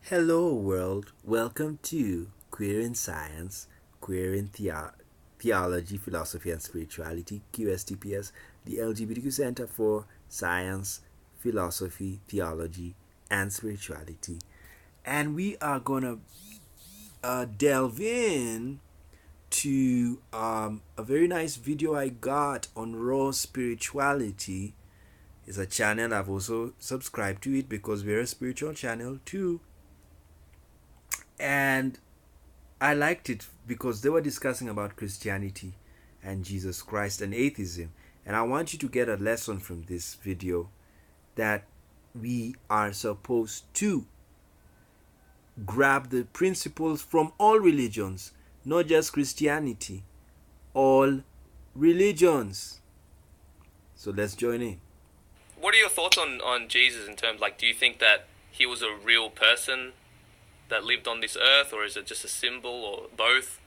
Hello, world. Welcome to Queer in Science, Queer in Theology, Philosophy, and Spirituality, QSTPS, the LGBTQ Center for Science, Philosophy, Theology, and Spirituality. And we are going to delve in to a very nice video I got on Raw Spirituality. It's a channel I've also subscribed to it because we're a spiritual channel too. And I liked it because they were discussing about Christianity and Jesus Christ and atheism. And I want you to get a lesson from this video that we are supposed to grab the principles from all religions, not just Christianity, all religions. So let's join in. What are your thoughts on Jesus in terms, like, do you think that he was a real person that lived on this earth, or is it just a symbol, or both?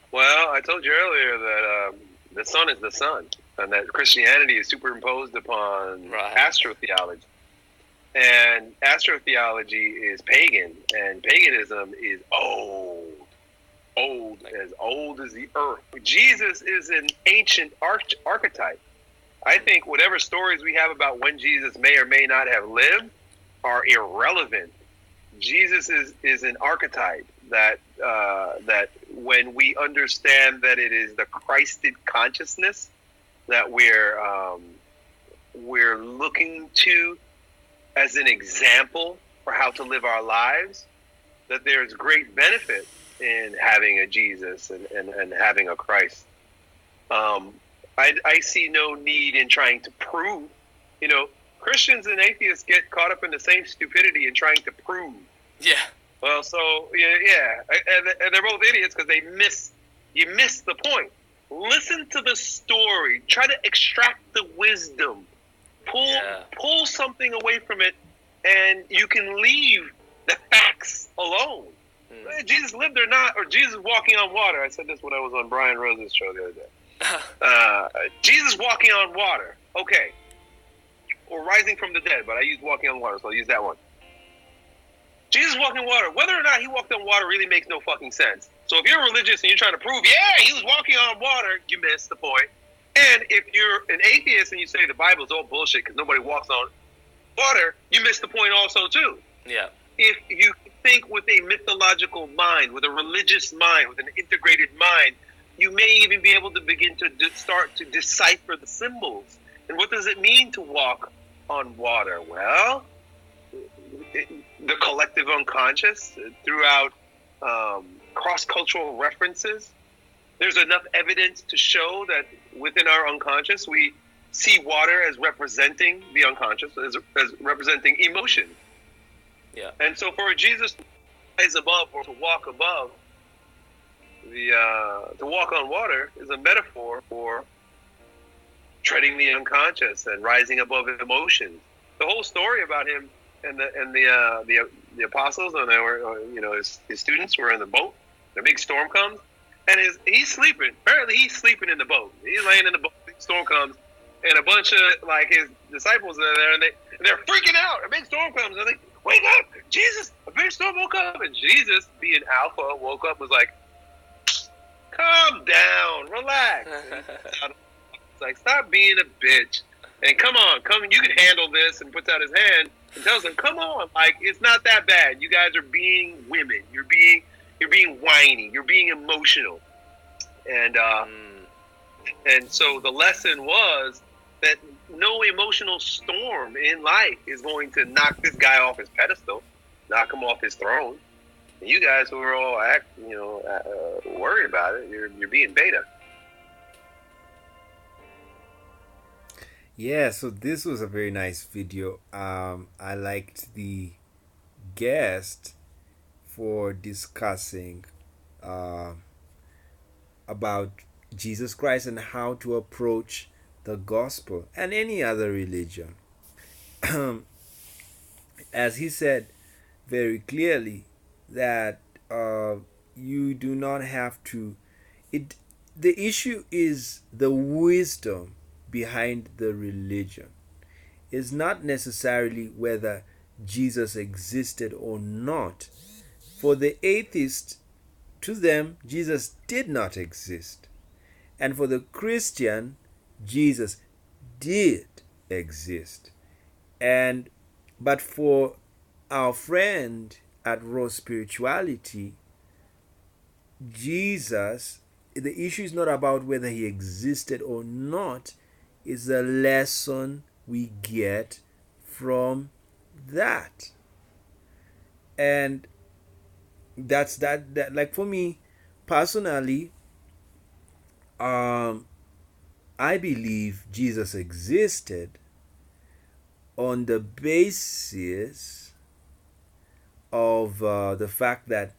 Well, I told you earlier that the sun is the sun, and that Christianity is superimposed upon astrotheology. And astrotheology is pagan, and paganism is old as the earth. Jesus is an ancient archetype. I think whatever stories we have about when Jesus may or may not have lived are irrelevant. Jesus is an archetype that when we understand that it is the Christed consciousness that we're looking to as an example for how to live our lives, that there's great benefit in having a Jesus and having a Christ. I see no need in trying to prove, Christians and atheists get caught up in the same stupidity in trying to prove. Yeah. Well, so yeah, and they're both idiots because you miss the point. Listen to the story. Try to extract the wisdom. Pull something away from it, and you can leave the facts alone. Jesus lived or not, or Jesus walking on water. I said this when I was on Brian Rose's show the other day. Jesus walking on water. Okay. Or rising from the dead, but I used walking on water, so I'll use that one. Jesus walking on water. Whether or not he walked on water really makes no fucking sense. So if you're religious and you're trying to prove, yeah, he was walking on water, you miss the point. And if you're an atheist and you say the Bible's all bullshit because nobody walks on water, you miss the point also too. Yeah. If you think with a mythological mind, with a religious mind, with an integrated mind, you may even be able to begin to start to decipher the symbols. And what does it mean to walk on water? Well, the collective unconscious throughout cross-cultural references. There's enough evidence to show that within our unconscious, we see water as representing the unconscious, as representing emotion. Yeah. And so for Jesus to rise above or to walk above, to walk on water is a metaphor for treading the unconscious and rising above emotions. The whole story about him and the apostles and they were, his students were in the boat. The big storm comes, and he's sleeping. Apparently, he's sleeping in the boat. He's laying in the boat. Big storm comes, and a bunch of his disciples are there, and they're freaking out. A big storm comes, and they're like, "Wake up, Jesus! A big storm woke up." And Jesus, being alpha, woke up, was like, "Calm down, relax." It's like, stop being a bitch, and come, you can handle this. And puts out his hand and tells them, "Come on, it's not that bad. You guys are being women. You're being whiny. You're being emotional." And so the lesson was that no emotional storm in life is going to knock this guy off his pedestal, knock him off his throne. And you guys who are all worried about it, you're being beta. Yeah, so this was a very nice video. I liked the guest for discussing about Jesus Christ and how to approach the gospel and any other religion. As he said very clearly that you do not have to. The issue is the wisdom behind the religion. It's not necessarily whether Jesus existed or not. For the atheist, to them, Jesus did not exist. And for the Christian, Jesus did exist. But for our friend at Raw Spirituality, Jesus, the issue is not about whether he existed or not, it's the lesson we get from that. And that's that like for me personally, I believe Jesus existed on the basis of the fact that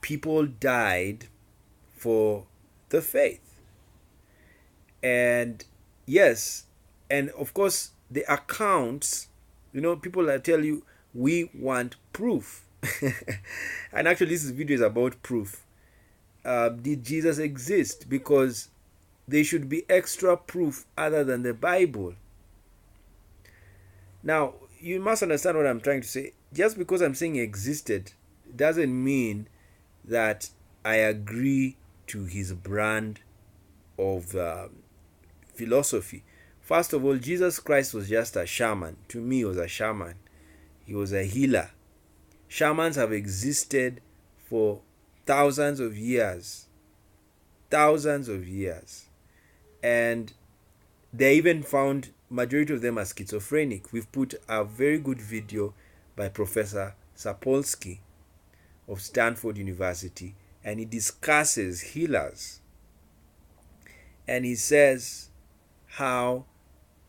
people died for the faith. And yes, and of course the accounts, people that tell you we want proof. And actually this video is about proof. Did Jesus exist? Because there should be extra proof other than the Bible. Now, you must understand what I'm trying to say. Just because I'm saying he existed doesn't mean that I agree to his brand of philosophy. First of all, Jesus Christ was just a shaman. To me, he was a shaman. He was a healer. Shamans have existed for thousands of years. And they even found majority of them are schizophrenic. We've put a very good video by Professor Sapolsky of Stanford University, and he discusses healers. And he says how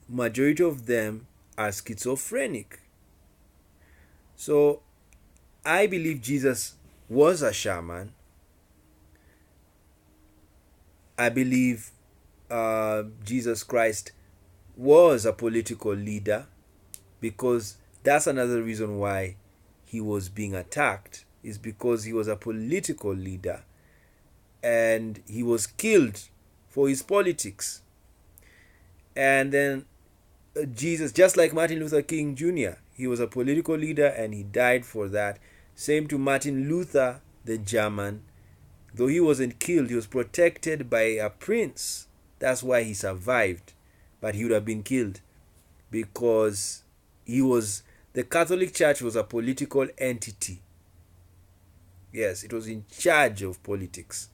majority of them are schizophrenic. So I believe Jesus was a shaman. I believe Jesus Christ was a political leader, because that's another reason why he was being attacked, is because he was a political leader and he was killed for his politics. And then Jesus, just like Martin Luther King Jr., he was a political leader and he died for that. Same to Martin Luther, the German. Though he wasn't killed, he was protected by a prince. That's why he survived. But he would have been killed, because the Catholic Church was a political entity. Yes, it was in charge of politics,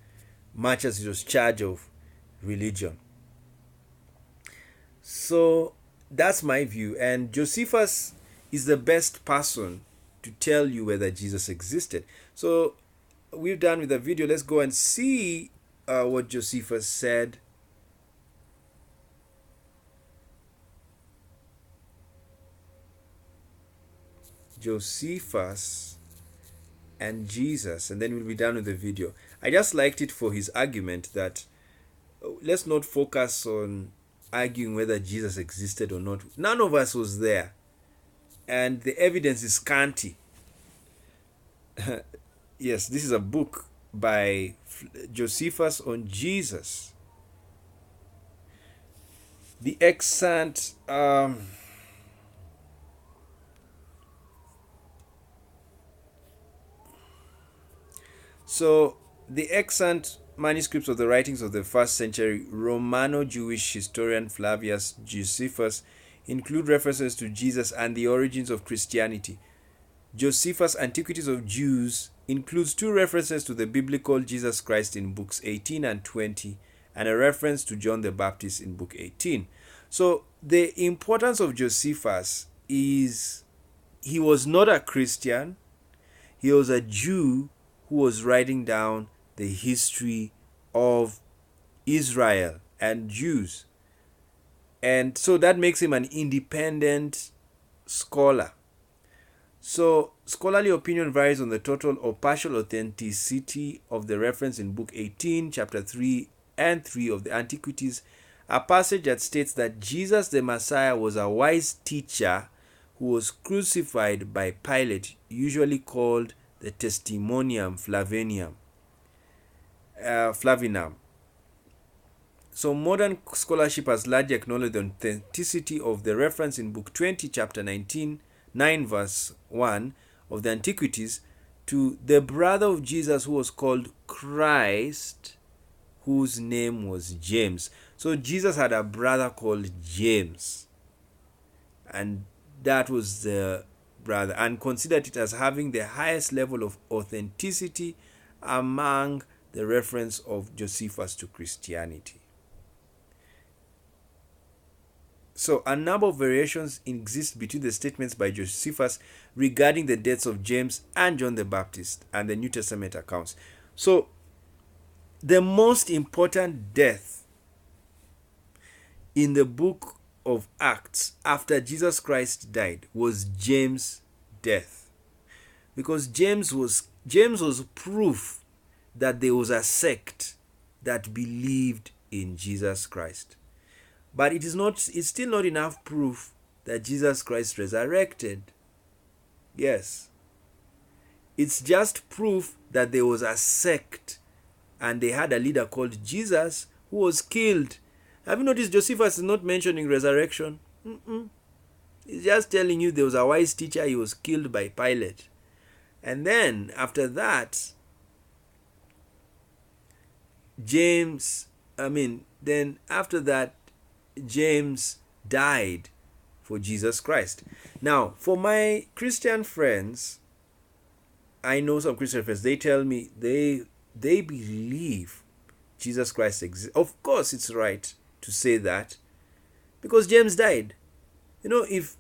much as it was in charge of religion. So that's my view. And Josephus is the best person to tell you whether Jesus existed. So we're done with the video. Let's go and see what Josephus said. Josephus and Jesus, and then we'll be done with the video. I just liked it for his argument that let's not focus on arguing whether Jesus existed or not. None of us was there, and the evidence is scanty. Yes, this is a book by Josephus on Jesus. The Extant So the extant manuscripts of the writings of the 1st century Romano-Jewish historian Flavius Josephus include references to Jesus and the origins of Christianity. Josephus' Antiquities of Jews includes 2 references to the biblical Jesus Christ in books 18 and 20, and a reference to John the Baptist in book 18. So the importance of Josephus is he was not a Christian. He was a Jew who was writing down the history of Israel and Jews. And so that makes him an independent scholar. So scholarly opinion varies on the total or partial authenticity of the reference in book 18, chapter 3 and 3 of the Antiquities, a passage that states that Jesus the Messiah was a wise teacher who was crucified by Pilate, usually called the Testimonium Flavinum. So modern scholarship has largely acknowledged the authenticity of the reference in book 20, chapter 19, 9 verse 1 of the Antiquities, to the brother of Jesus who was called Christ, whose name was James. So Jesus had a brother called James, and that was the brother, and considered it as having the highest level of authenticity among the reference of Josephus to Christianity. So a number of variations exist between the statements by Josephus regarding the deaths of James and John the Baptist and the New Testament accounts. So the most important death in the book of Acts after Jesus Christ died was James' death, because James was proof that there was a sect that believed in Jesus Christ. But it's still not enough proof that Jesus Christ resurrected. Yes. It's just proof that there was a sect and they had a leader called Jesus who was killed. Have you noticed Josephus is not mentioning resurrection? He's just telling you there was a wise teacher, he was killed by Pilate. And then after that, James died for Jesus Christ. Now, for my Christian friends, I know some Christian friends, they tell me they believe Jesus Christ exists. Of course, it's right to say that, because James died. You know, if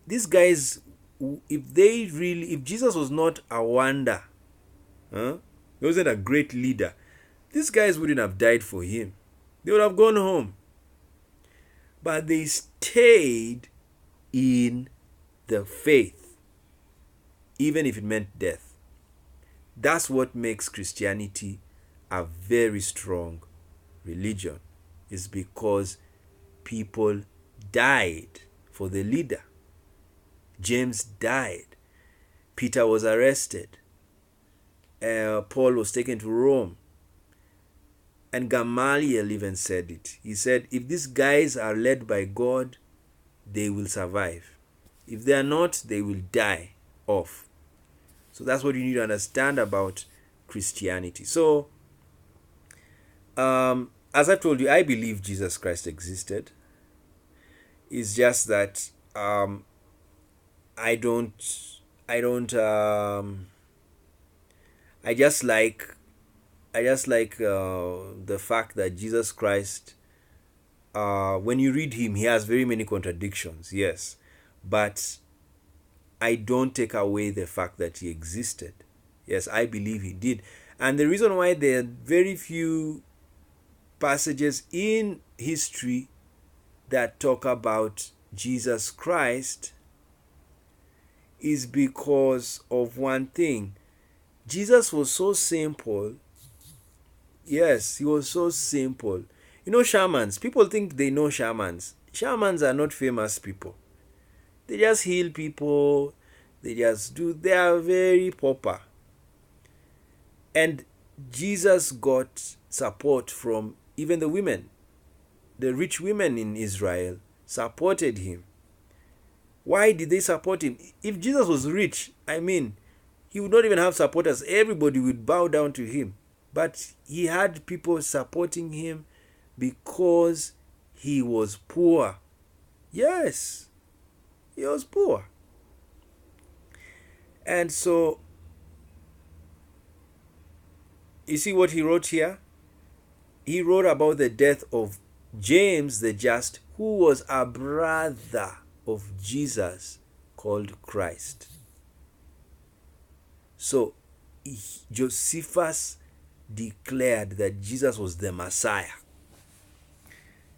these guys, if Jesus was not a wonder, he wasn't a great leader, these guys wouldn't have died for him. They would have gone home. But they stayed in the faith, even if it meant death. That's what makes Christianity a very strong religion, is because people died for the leader. James died. Peter was arrested. Paul was taken to Rome. And Gamaliel even said it. He said, if these guys are led by God, they will survive. If they are not, they will die off. So that's what you need to understand about Christianity. So, as I told you, I believe Jesus Christ existed. It's just that I just like the fact that Jesus Christ, when you read him, he has very many contradictions, yes, but I don't take away the fact that he existed. Yes, I believe he did. And the reason why there are very few passages in history that talk about Jesus Christ is because of one thing. Jesus was so simple. Yes, he was so simple. You know, shamans, people think they know shamans. Shamans are not famous people. They just heal people. They are very pauper. And Jesus got support from even the women. The rich women in Israel supported him. Why did they support him? If Jesus was rich, he would not even have supporters. Everybody would bow down to him. But he had people supporting him because he was poor. Yes, he was poor. And so, you see what he wrote here? He wrote about the death of James the Just, who was a brother of Jesus called Christ. So, Josephus declared that Jesus was the Messiah.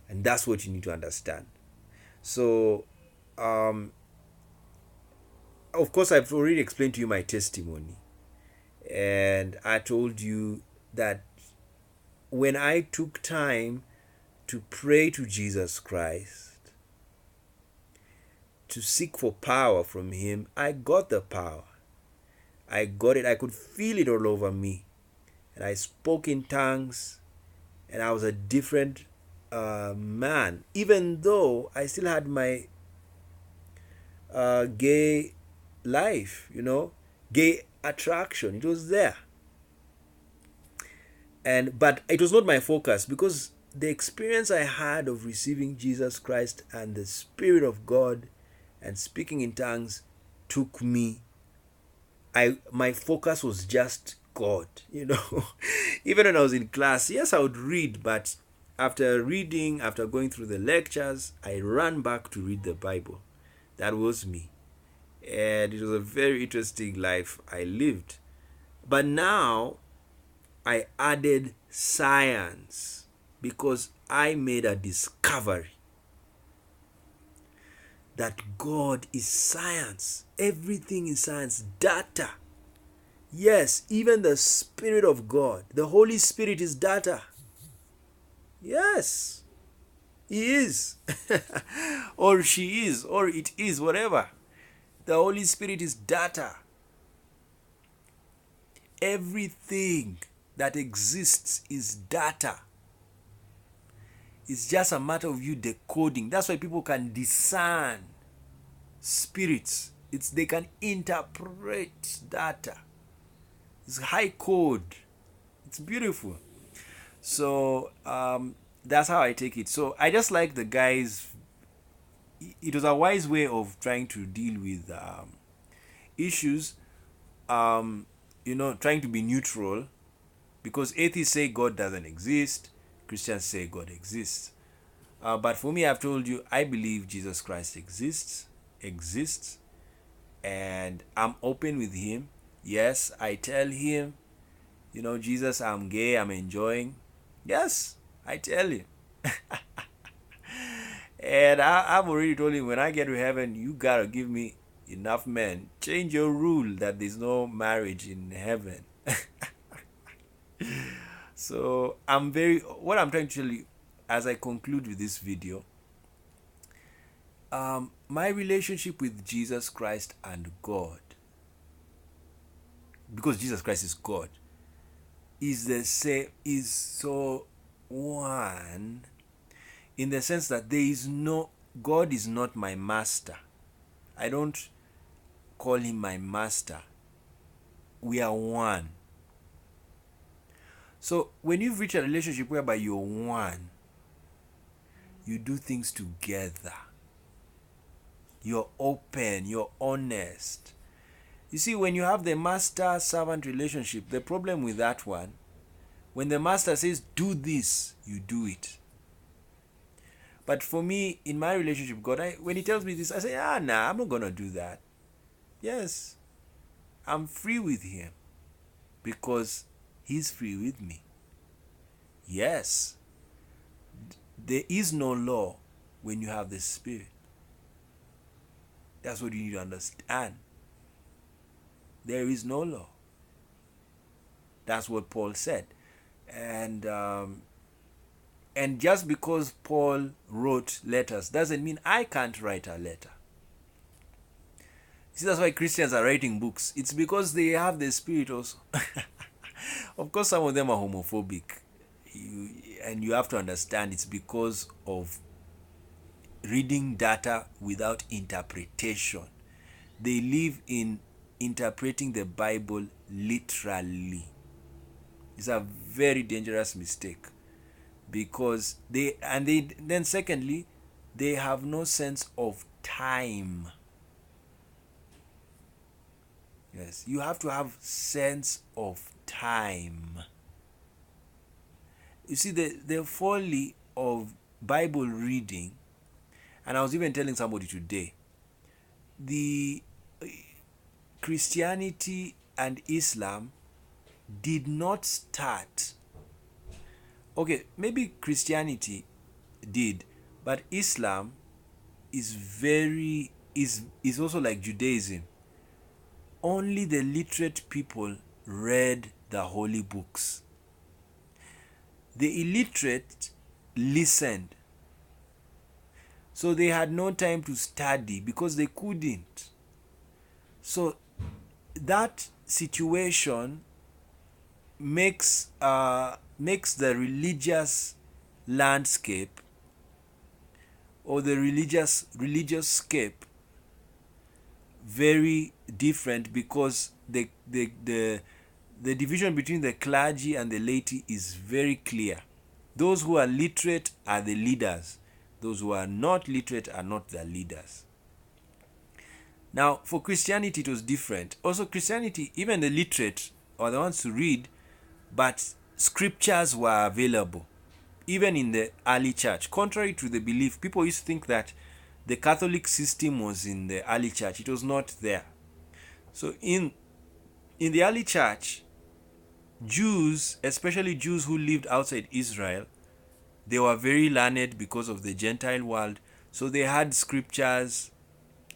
And that's what you need to understand. So, of course, I've already explained to you my testimony. And I told you that when I took time to pray to Jesus Christ, to seek for power from him, I got the power. I got it. I could feel it all over me. And I spoke in tongues, and I was a different man, even though I still had my gay life, gay attraction. It was there. But it was not my focus, because the experience I had of receiving Jesus Christ and the Spirit of God and speaking in tongues took me. My focus was just God, Even when I was in class, yes, I would read, but after going through the lectures, I ran back to read the Bible. That was me. And it was a very interesting life I lived. But now I added science, because I made a discovery that God is science. Everything is science. Data. Yes, even the Spirit of God, the Holy Spirit, is data. Yes, He is. Or she is, or it is, whatever. The Holy Spirit is data. Everything that exists is data. It's just a matter of you decoding. That's why people can discern spirits. They can interpret data. It's high code. It's beautiful. So that's how I take it. So I just like the guys. It was a wise way of trying to deal with issues. Trying to be neutral, because atheists say God doesn't exist, Christians say God exists. But for me, I've told you, I believe Jesus Christ exists, and I'm open with Him. Yes, I tell Him, Jesus, I'm gay, I'm enjoying. Yes, I tell Him. And I've already told Him, when I get to heaven, you gotta give me enough men. Change your rule that there's no marriage in heaven. So what I'm trying to tell you as I conclude with this video, my relationship with Jesus Christ and God, because Jesus Christ is God, is the same, is so one, in the sense that God is not my master. I don't call Him my master. We are one. So when you've reached a relationship whereby you're one, you do things together. You're open, you're honest. You see, when you have the master-servant relationship, the problem with that one, when the master says, do this, you do it. But for me, in my relationship with God, when He tells me this, I say, I'm not going to do that. Yes, I'm free with Him, because He's free with me. Yes, there is no law when you have the Spirit. That's what you need to understand. There is no law. That's what Paul said. And just because Paul wrote letters doesn't mean I can't write a letter. See, that's why Christians are writing books. It's because they have the Spirit also. Of course, some of them are homophobic. And you have to understand it's because of reading data without interpretation. They live in interpreting the Bible literally. It's a very dangerous mistake, because then secondly, they have no sense of time. Yes, you have to have sense of time. You see, the folly of Bible reading, and I was even telling somebody today, the Christianity and Islam did not start. Okay, maybe Christianity did, but Islam is also like Judaism. Only the literate people read the holy books. The illiterate listened. So they had no time to study because they couldn't. So that situation makes the religious landscape, or the religious scape, very different because the division between the clergy and the laity is very clear. Those who are literate are the leaders. Those who are not literate are not the leaders. Now, for Christianity, it was different. Also, Christianity, even the literate are the ones to read, but scriptures were available, even in the early church. Contrary to the belief, people used to think that the Catholic system was in the early church. It was not there. So in the early church, Jews, especially Jews who lived outside Israel, they were very learned because of the Gentile world. So they had scriptures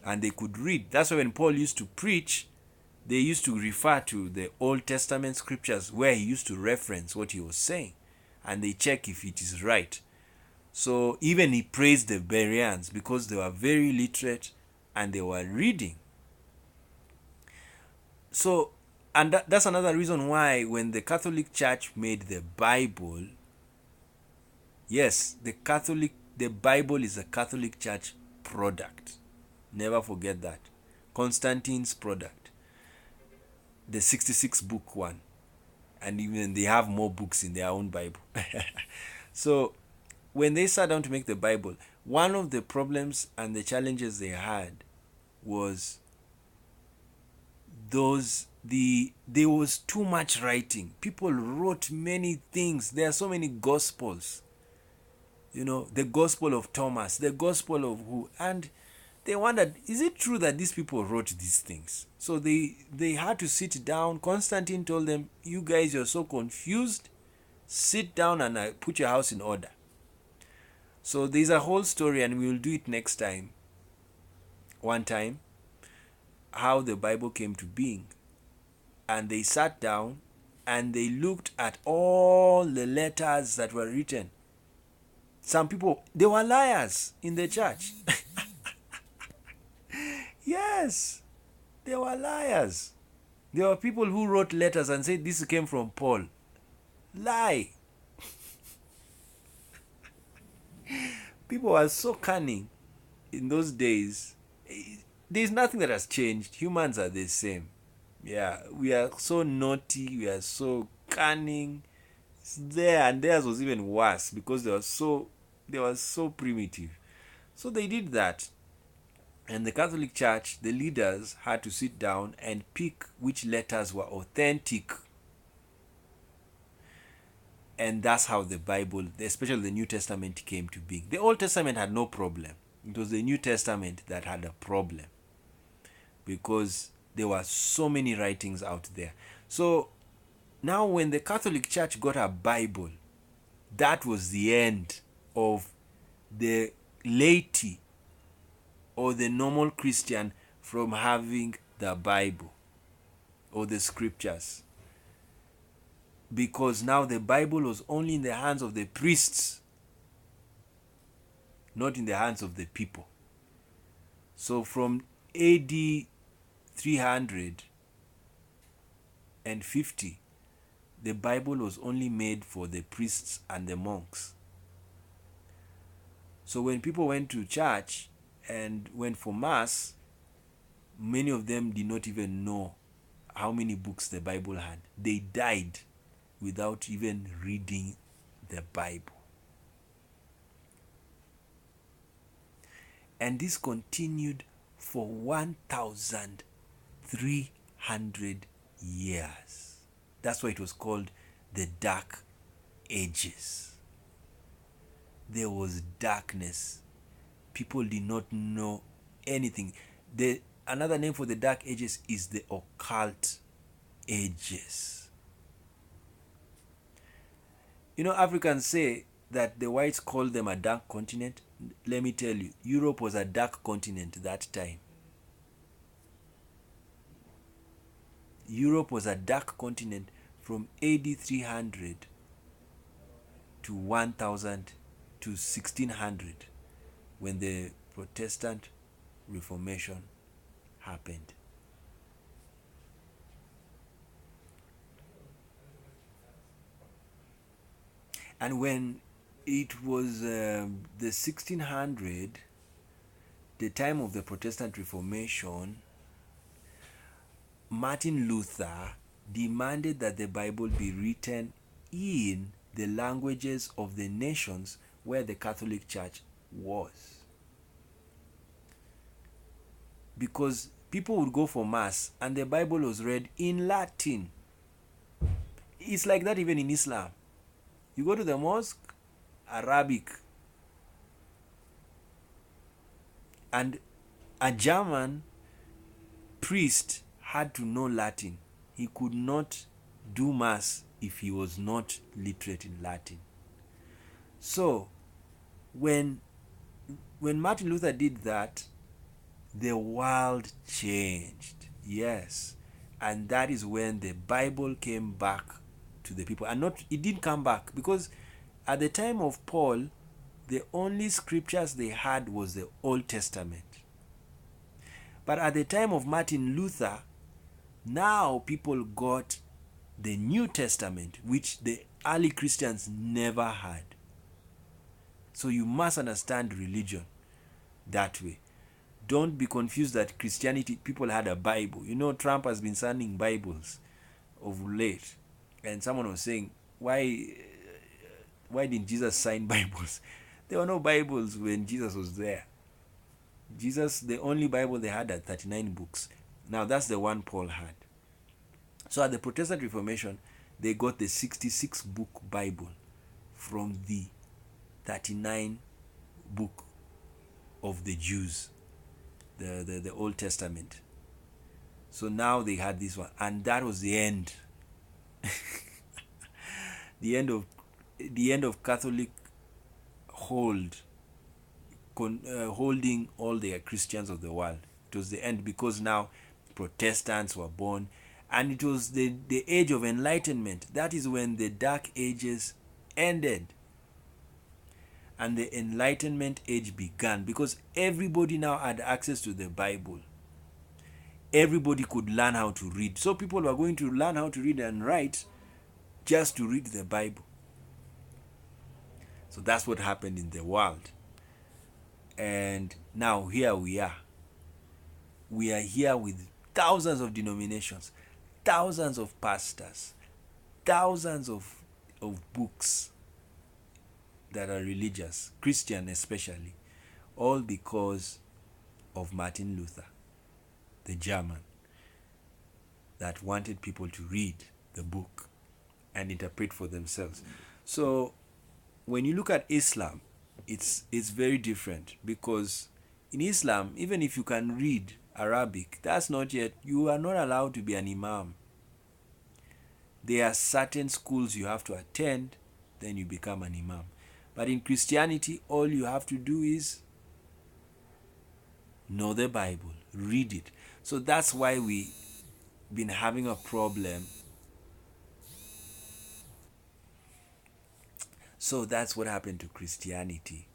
and they could read. That's why when Paul used to preach, they used to refer to the Old Testament scriptures where he used to reference what he was saying, and they check if it is right. So even he praised the Bereans because they were very literate and they were reading. So, and that's another reason why when the Catholic Church made the Bible, yes, the Bible is a Catholic Church product. Never forget that. Constantine's product. The 66 book one. And even they have more books in their own Bible. So when they sat down to make the Bible, one of the problems and the challenges they had was there was too much writing. People wrote many things. There are so many gospels. The gospel of Thomas, the gospel of who, and they wondered, is it true that these people wrote these things? So they had to sit down. Constantine told them, you guys, you're so confused. Sit down and put your house in order. So there's a whole story, and we will do it next time. One time, how the Bible came to being. And they sat down and they looked at all the letters that were written. Some people, they were liars in the church. Yes, they were liars. There were people who wrote letters and said this came from Paul. Lie. People were so cunning in those days. There's nothing that has changed. Humans are the same. Yeah, we are so naughty. We are so cunning. It's there, and theirs was even worse because they were so primitive. So they did that. And the Catholic Church, the leaders had to sit down and pick which letters were authentic. And that's how the Bible, especially the New Testament, came to being. The Old Testament had no problem. It was the New Testament that had a problem, because there were so many writings out there. So now when the Catholic Church got a Bible, that was the end of the laity or the normal Christian from having the Bible or the scriptures. Because now the Bible was only in the hands of the priests, not in the hands of the people. So from AD 350, the Bible was only made for the priests and the monks. So when people went to church and went for Mass, many of them did not even know how many books the Bible had. They died without even reading the Bible. And this continued for 1,300 years. That's why it was called the Dark Ages. There was darkness. People did not know anything. Another name for the Dark Ages is the Occult Ages. Africans say that the whites call them a dark continent. Let me tell you, Europe was a dark continent that time. Europe was a dark continent from AD 300 to 1000 to 1600, when the Protestant Reformation happened. And when it was the 1600, the time of the Protestant Reformation, Martin Luther demanded that the Bible be written in the languages of the nations where the Catholic Church was. Because people would go for Mass and the Bible was read in Latin. It's like that even in Islam. You go to the mosque, Arabic. And a German priest had to know Latin. He could not do Mass if he was not literate in Latin. So, when Martin Luther did that, the world changed. Yes. And that is when the Bible came back to the people. And it didn't come back because at the time of Paul, the only scriptures they had was the Old Testament. But at the time of Martin Luther, now people got the New Testament, which the early Christians never had. So you must understand religion that way. Don't be confused that Christianity, people had a Bible. You know, Trump has been signing Bibles of late. And someone was saying, why didn't Jesus sign Bibles? There were no Bibles when Jesus was there. Jesus, the only Bible they had 39 books. Now that's the one Paul had. So at the Protestant Reformation, they got the 66-book Bible from the 39 book of the Jews, the Old Testament. So now they had this one, and that was the end. the end of Catholic holding all the Christians of the world. It was the end because now Protestants were born, and it was the age of enlightenment. That is when the Dark Ages ended and the Enlightenment age began, because everybody now had access to the Bible. Everybody could learn how to read. So people were going to learn how to read and write just to read the Bible. So that's what happened in the world. And now here we are. We are here with thousands of denominations, thousands of pastors, thousands of books that are religious, Christian especially, all because of Martin Luther, the German, that wanted people to read the book and interpret for themselves. So when you look at Islam, it's very different, because in Islam, even if you can read Arabic, you are not allowed to be an imam. There are certain schools you have to attend, then you become an imam. But in Christianity, all you have to do is know the Bible, read it. So that's why we've been having a problem. So that's what happened to Christianity.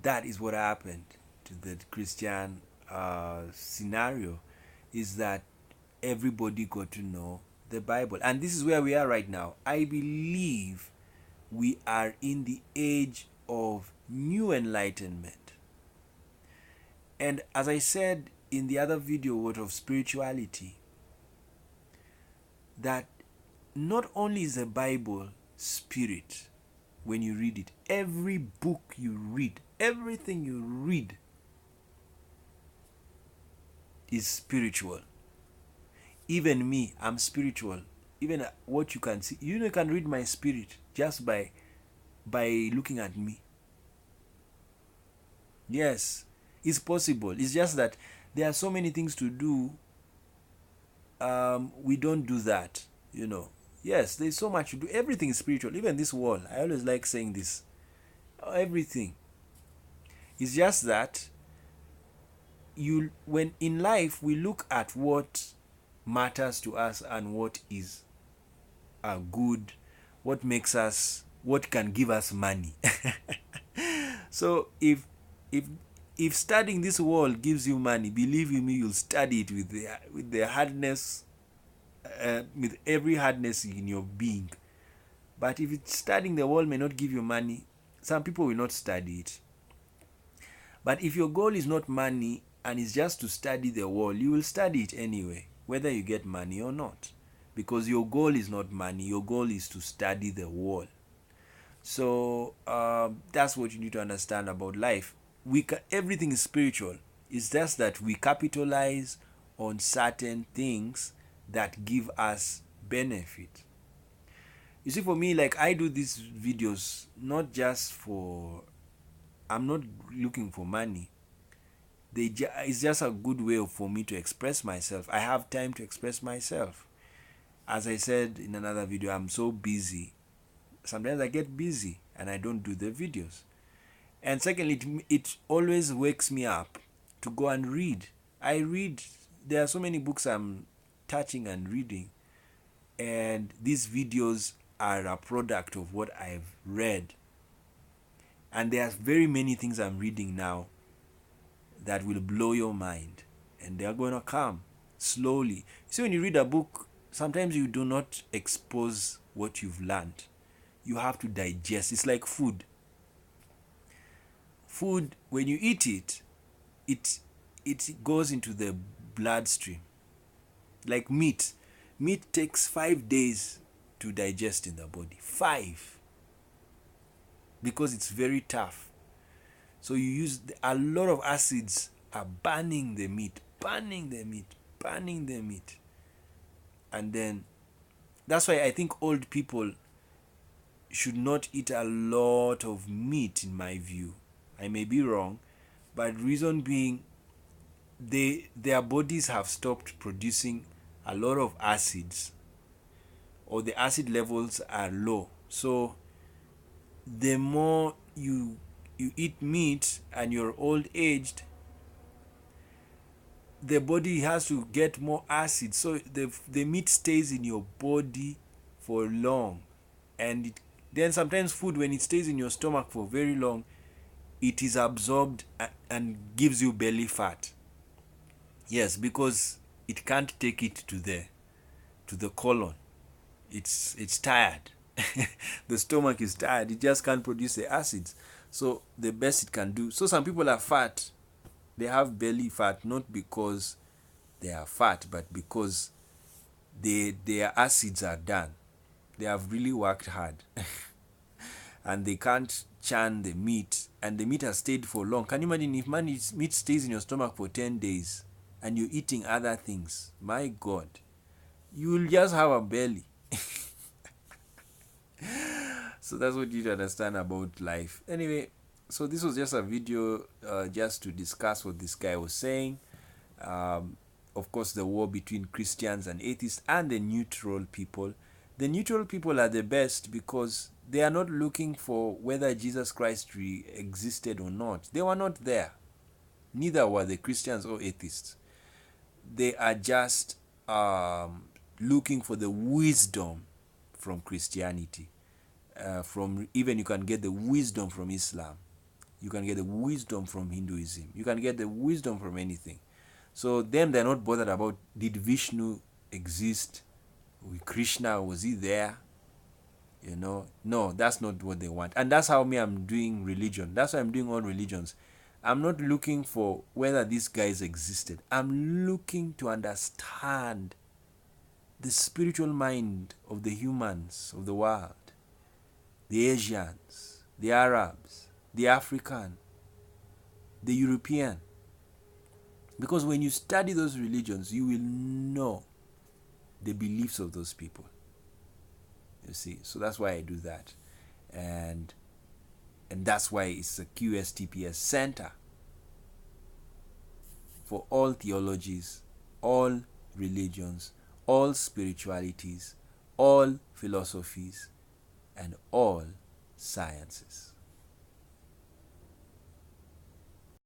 That is what happened to the Christian scenario, is that everybody got to know the Bible. And this is where we are right now. I believe we are in the age of new enlightenment. And as I said in the other video, What of Spirituality, that not only is the Bible spirit when you read it, every book you read, everything you read is spiritual. Even me, I'm spiritual. Even what you can see, you can read my spirit just by looking at me. Yes, it's possible. It's just that there are so many things to do. We don't do that, Yes, there's so much to do. Everything is spiritual. Even this wall. I always like saying this. Everything. It's just that when in life we look at what matters to us and what is good, what can give us money. So if studying this world gives you money, believe me, you'll study it with the hardness, with every hardness in your being. But if studying the world may not give you money, some people will not study it. But if your goal is not money and it's just to study the wall, you will study it anyway, whether you get money or not, because your goal is not money. Your goal is to study the wall. So that's what you need to understand about life. Everything is spiritual. It's just that we capitalize on certain things that give us benefit. You see, for me, like, I do these videos not just for, I'm not looking for money. It's just a good way for me to express myself. I have time to express myself. As I said in another video, I'm so busy. Sometimes I get busy and I don't do the videos. And secondly, it always wakes me up to go and read. I read. There are so many books I'm touching and reading, and these videos are a product of what I've read. And there are very many things I'm reading now that will blow your mind, and they are going to come slowly. See, when you read a book, sometimes you do not expose what you've learned. You have to digest. It's like food. Food, when you eat it, it goes into the bloodstream. Like meat. Meat takes 5 days to digest in the body. 5. Because it's very tough. So you use a lot of acids are burning the meat. And then that's why I think old people should not eat a lot of meat, in my view. I may be wrong, but reason being, their bodies have stopped producing a lot of acids, or the acid levels are low. So the more you eat meat and you're old aged, the body has to get more acid, so the meat stays in your body for long. And then sometimes food, when it stays in your stomach for very long, it is absorbed and gives you belly fat. Yes, because it can't take it to the colon. It's tired. The stomach is tired. It just can't produce the acids. So the best it can do. So some people are fat. They have belly fat not because they are fat, but because their acids are done. They have really worked hard. And they can't churn the meat, and the meat has stayed for long. Can you imagine if meat stays in your stomach for 10 days and you're eating other things? My God, you will just have a belly. So that's what you need to understand about life. Anyway, so this was just a video just to discuss what this guy was saying. Of course, the war between Christians and atheists and the neutral people. The neutral people are the best because they are not looking for whether Jesus Christ existed or not. They were not there. Neither were the Christians or atheists. They are just looking for the wisdom from Christianity. Even you can get the wisdom from Islam. You can get the wisdom from Hinduism. You can get the wisdom from anything. So they're not bothered about, did Vishnu exist? Krishna, was he there? No, that's not what they want. And that's how I'm doing religion. That's why I'm doing all religions. I'm not looking for whether these guys existed. I'm looking to understand the spiritual mind of the humans of the world. The Asians, the Arabs, the African, the European. Because when you study those religions, you will know the beliefs of those people. You see, so that's why I do that. And that's why it's a QSTPS center for all theologies, all religions, all spiritualities, all philosophies, and all sciences.